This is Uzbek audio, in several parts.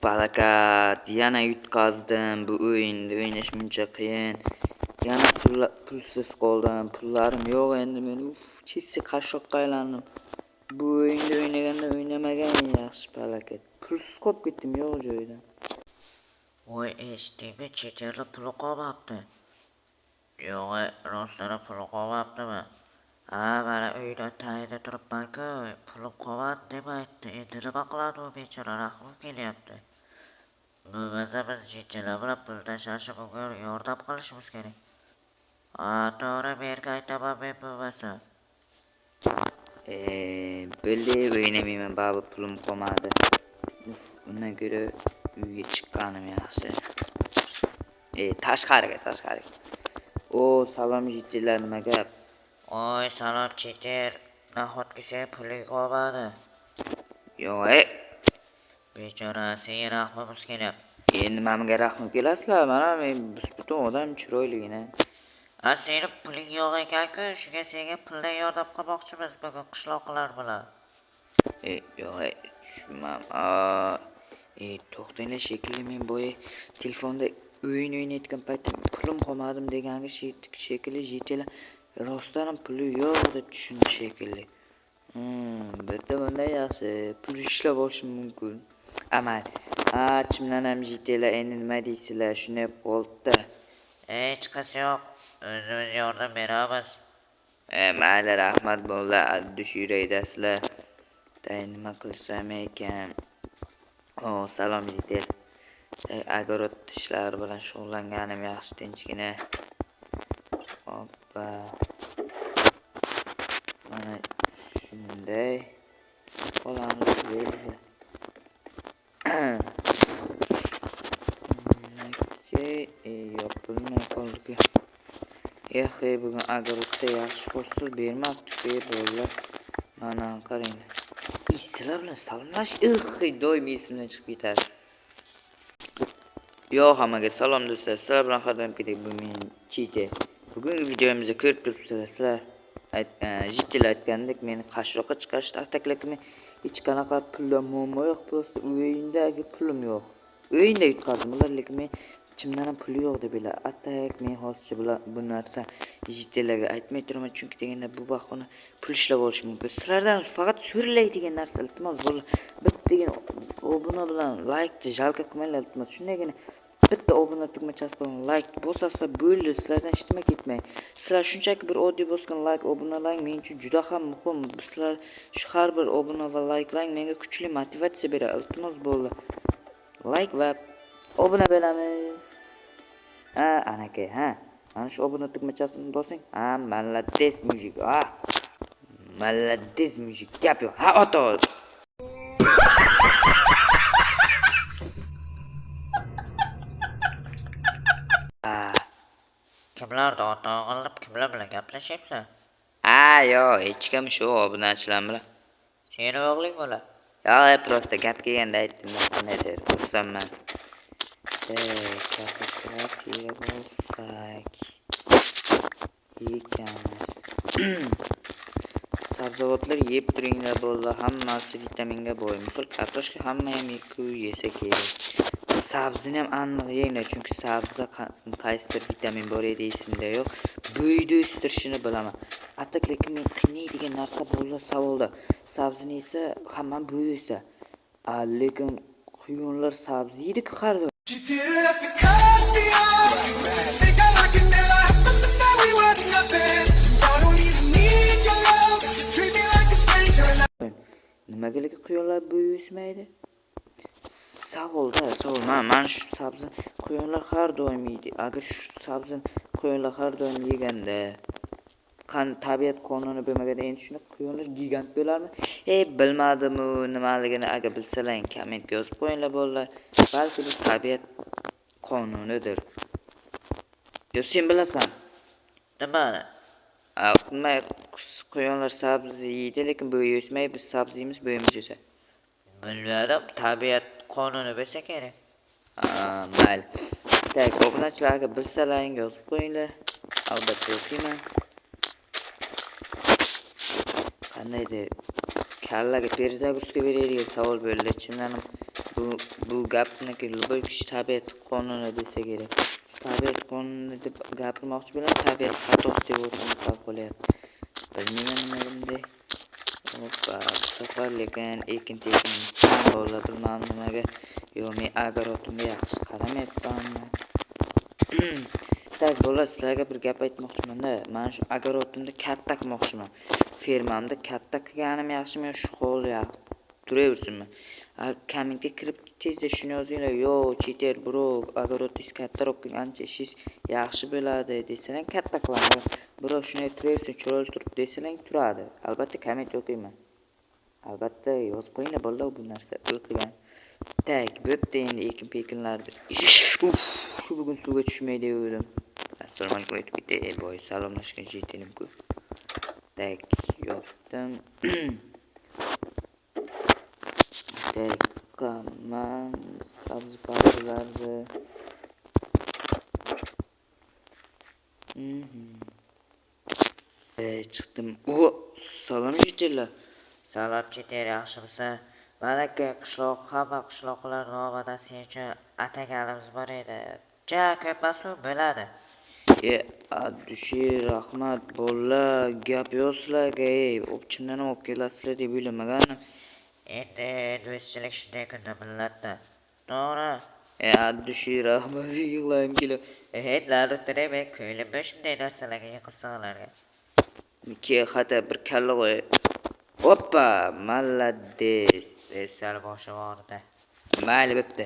Barakat. Yana yutqazdim. Bu o'yinni o'ynash muncha qiyin. Yana pulsiz qoldim. Pullarim yo'q endi men. Chisi qashshoqqa aylandim. Bu o'yinni o'ynaganda o'ynamagan yaxshi barakat. Pulsiz qolib ketdim yo'q joyda. Voy eshitdingmi, chet elda puli qolmabdi. Yo'q, rostdan puli qolmabdimi? Ha, mana uyda tayinda turibman-ku, pulim qolmadi deb aytdi. Endi nima qiladi u bechora, rahmim kelyapti. Bo'lmasa biz chet ellar bilan pul tashlashib unga yordam qilishimiz kerak. Ha, to'g'ri, menga aytaman men bo'lmasa. Bo'ldi, o'ynamayman, baribir pulim qolmadi. Undan ko'ra uyga chiqqanim yaxshi. Tashqariga. Salom yigitlar, nima gap? Voy, salom chetir. Nahotki sen puling qolmadi? Yo'q, Bechora, senga rahmimiz kelyapti. endi menga rahmim kelasizlar. Mana men butun odam chiroyligina. Seni puling yo'q ekan-ku, shunga senga puldan yordam qilmoqchimiz bugun qishloqlar bilan. Yo'q, tushunmam. To'xtanglar, shekilli men bo'yi telefonda o'yin o'ynayotgan paytda pulim qolmadim deganga shekilli yigitlar rostdan ham puli yo'q deb tushundi shekilli. Bitta bunday yaxshi pul ishlab olishim mumkin. Amal. Chimdan ham yigitlar endi nima deysizlar? Shunday bo'ldi-da. Hech qasi yo'q. O'zimiz yordam beramiz. Mayli, rahmat bo'ldi. Addush yuraydasizlar. Nima qilsam ekan? Salom yigitlar. Agorot ishlari bilan shug'ullanganim yaxshi, tinchgina. Hoppa. Mana shunday. Qolamiz bo'ldi. Yopilmay qoldi. Bugun agorotda yaxshi hosil bermabdi-ku bolalar. Mana qaranglar. Sizlar bilan salomlash doim esimdan chiqib ketadi. Hammaga salom do'stlar. Sizlar bilan qadam kerak bu men Chite. Bugungi videomizda ko'rib turibsizlar. Sizlar yigitlar aytgandek meni qashroqqa chiqarishdi, ataklakmi hech qanaqa pulim muammo yo'q, просто o'yindagi pulim yo'q. O'yinda yutqazdim ular, lekin men ichimdan ham puli yo'q deb bilan atak men hozircha bu narsa yigitlarga aytmay turaman, chunki deganda bu bahona pul ishlab olish mumkin. Sizlardan faqat so'raydigan narsa iltimos bo'ldi. Bittagina obuna bilan like jalqa qilmanglar iltimos. Shundagina bitta obuna tugmachasi bilan like bosasa bo'ldi. Sizlardan hech nima ketmay. Sizlar shunchaki bir oddiy bosgan like, obunalang men uchun juda ham muhim. Sizlar shu har bir obuna va likelang menga kuchli motivatsiya beradi. Iltimos bo'ldi. Like va obuna bo'lamiz. Anaka, mana shu obuna tugmachasini bosing. Malades mujik. Malades mujik. Gap yo'q. Ota. Kimlarni ota-o'g'illar kimlar bilan gaplashyapsan? Yo'q, hech kim shu obunachilar bilan. Seni o'g'ling bo'la. Yo'q, prosta gap kelganda aytdim, qanday der, xursandman. Kapitaliya bo'lsak ekamiz. Sabzavotlar yeb turinglar bo'ldi, hammasi vitaminga boy. Misol kartoshka hamma ham yesa kerak. Sabzini ham aniq yenglar, chunki sabza qaysidir vitamin bor edi esimda yo'q. Bo'yni o'stirishini bilaman. Lekin men qiynaydigan narsa bo'ldi savolda. Sabzini esa hamma bo'y o'sa. Lekin quyonlar sabzi yeydi-ku har doim. Nimaga quyonlar bo'y o'smaydi? Savol. Mana shu sabzi quyonlar har doim yeydi. Agar shu sabzini quyonlar har doim yeganda tabiat qonuni bo'lmaganda endi shuni quyonlar gigant bo'larmi? Bilmadim nimaligini. Agar bilsalaring kommentga yozib qo'yinglar bolalar. Balki bu tabiat qonunidir. Yo, sen bilasan. Nimani? Quyonlar sabzi yeydi, lekin bo'y o'smay, biz sabzi yeymiz, bo'yimiz o'sadi. Bilmadim, tabiat qonuni bo'lsa kerak. Mayli. Obunachilarga bilsalaring yozib qo'yinglar. Albatta o'qiyman. Qandaydir kallaga Perzagurska beradigan savol bo'ldi. Chimdan bu gapniki bir kishi tabiat qonuni desa kerak. Shu tabiat qonuni deb gapirmoqchi bilan tabiat xatosi deb o'rtaga qolyapti. Bilmayman nima bunday. Hoppa, bu safar lekin ekin bolalar bilmam nimaga. Yo, men agarotimga yaxshi qaramayapmanmi? Tak bolalar, sizlarga bir gap aytmoqchiman-da. Men shu agarotimni katta qilmoqchiman. Fermamni katta qilganim yaxshimi, shu hol yaxshi turaversinmi? Kommentga kirib tezda shuni yozinglar. Yo, cheater bro, agarotingiz kattaroq qilgancha ishingiz yaxshi bo'ladi desalar katta qilaman. Bro, shunday turaversin, chiroyli turibdi desalar turadi. Albatta komment o'qiyman. Albatta yozib qo'yinglar bolalar bu narsa o'qigan. Tak, bo'pti endi ekin-pekinlarni. Shu bugun suvga tushmay degandim. Assalomu alaykum aytib ketay, boy salomlashgan jetinim-ku. Tak, yopdim. Tak, qaman sabzi parchalarni. Chiqdim. Salom jetilar. Salom chetir, yaxshimisan? Malaka hamma qishloqlar nomida sen uchun ataganimiz bor edi. Ja, ko'p mas'ul bo'ladi. Addushi rahmat bolalar, gap yo'qsizlarga, obchimdan olib kelasizlar deb o'ylamagandim. Endi do'stchilik shunday kunda millatda. To'g'ri. Addushi rahmat, yig'layim kelib. Laruttire men ko'nglimda shunday narsalarga yiqilsanglarga. Xata bir kalla qo'y. Hoppa, malades. Sal boshim og'ridi. Mayli bo'pti.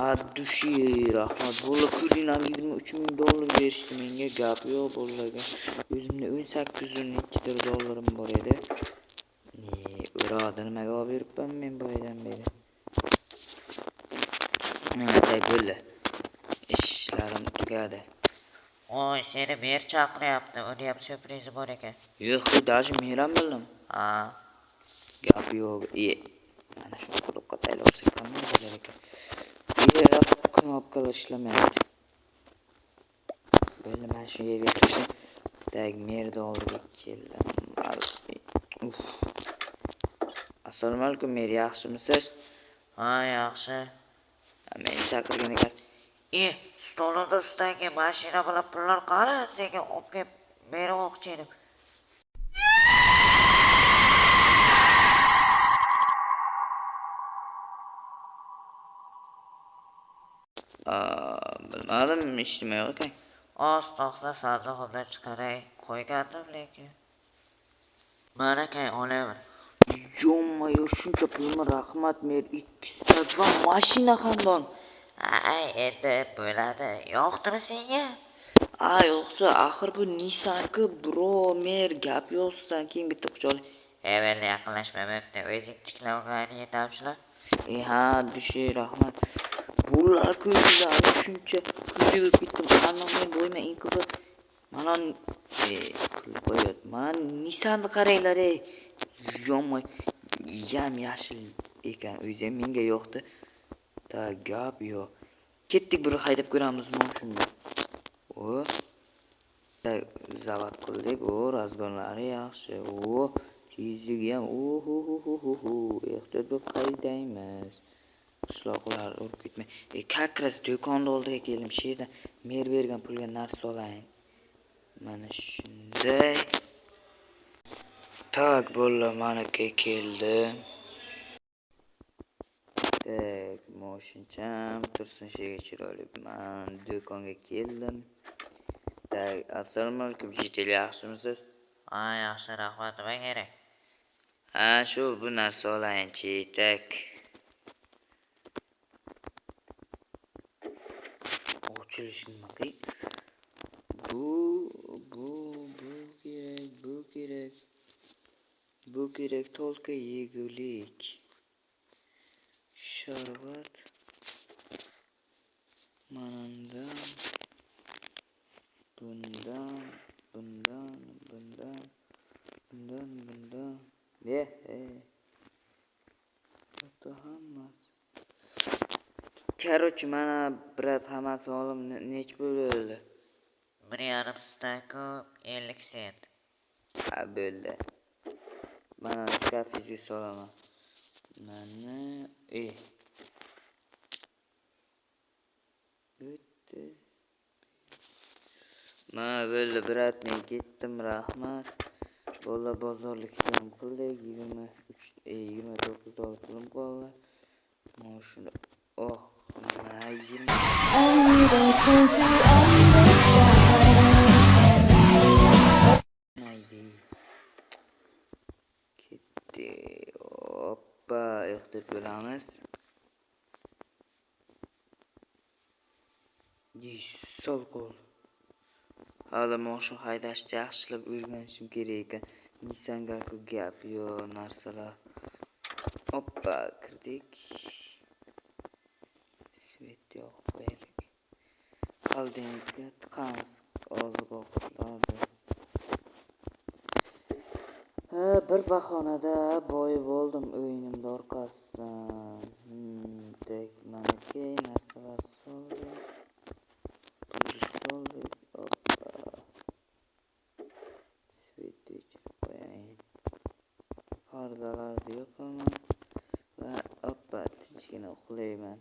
Addushi rahmat. Bolalar kulinan $23,000 berishdi menga, gap yo'q bolalarga. O'zimda $18,000 bor edi. Uradi nimaga olib yuribman men boydan beri. Nima bo'ldi? İşlerim tugadi. Oy, seni mer chaqiryapti. Uni ham syurprizi bor ekan. Yo'q, даже meram bildim. Ha. Gap yo'q. Mana shu quloqqa tayyorsak qanday bo'lar ekan? Knopkalar ishlamayapti. Bo'ldi, mana shu yerga tursam, tag merda oldiga keldim. Assalomu alaykum, mer, yaxshimisiz? Ha, yaxshi. Men chaqirgan ekan. Stolida ustidagi mashina bilan pullar qani? Senga olib kelib bermoqchi edim. Bilmadim, eshitmay ekan. To'xta, sandig'imdan chiqaray. Qo'ygandim lekin. Mana kay olaver. Yo'q, shuncha pulni rahmat, mer 200 ta mashina ham bor. Endi bo'ladi. Yo'qdimi senga? Yo'qsa, axir bu Nissan-ku, bro, mer, gap yo'qsan, keyin bitta quchoq. Endi yaqinlashmayapti. O'zing tiklangan yetamshilar. Ha, dushi rahmat. Bular ko'zlari shuncha pul ketdim. Ana men bo'yma eng qizi. Mana qo'yot. Mana Nissanni qaranglar, Yo'qmoy, yam yashil ekan. O'zi menga yo'qdi. Ta gap yo'q. Ketdik, bir haydab ko'ramizmi shunda. Zavod qildik. Razgonlari yaxshi. Tezligi ham. Ehtiyot bo'lib haydaymiz. Qishloqlar urib ketmay. Kakras do'konda oldiga keldim. Shu yerdan mer bergan pulga narsa olayin. Mana shunday. Tak bolalar, meniki keldi. Tak, moshincham tursin shega chiroyli. Men do'konga keldim. Tak, assalomu alaykum, jitel, yaxshimisiz? Ha, yaxshi, rahmat. Nima kerak? Shu bu narsa olayinchi, tak. Ochilish nima qilay? Bu kerak только yegulik. Sharbat. Manandan. Bundan. Hatta hammasi. Короче, mana brat hammasi olim nech bo'ldi? 1,5 staku 50 sent. Bo'ldi. Mana shkafingizga solaman. Mana o'ttiz. Mana bo'ldi, bir atmay ketdim, rahmat. Bola bozorlikdan qildik, 29 dollar pulim qoldi. Mana shuni mayim. Maydi. Ketdi. Hoppa, ehtiyot bo'lamiz. Sol qo'l. Hali mashina haydashni yaxshilab o'rganishim kerak ekan. Nissan'ga gap yo narsalar. Hoppa, kirdik. Svet yoqib qo'yaylik. Qaldingga tiqamiz. Oziq ovqatlarni. Bir bahonada boy bo'ldim o'yinimda orqasidan. Tek maniki narsalar soldi. Hoppa. Svet o'chirib qo'yaylik. Pardalarni yoqaman va hoppa tinchgina uxlayman.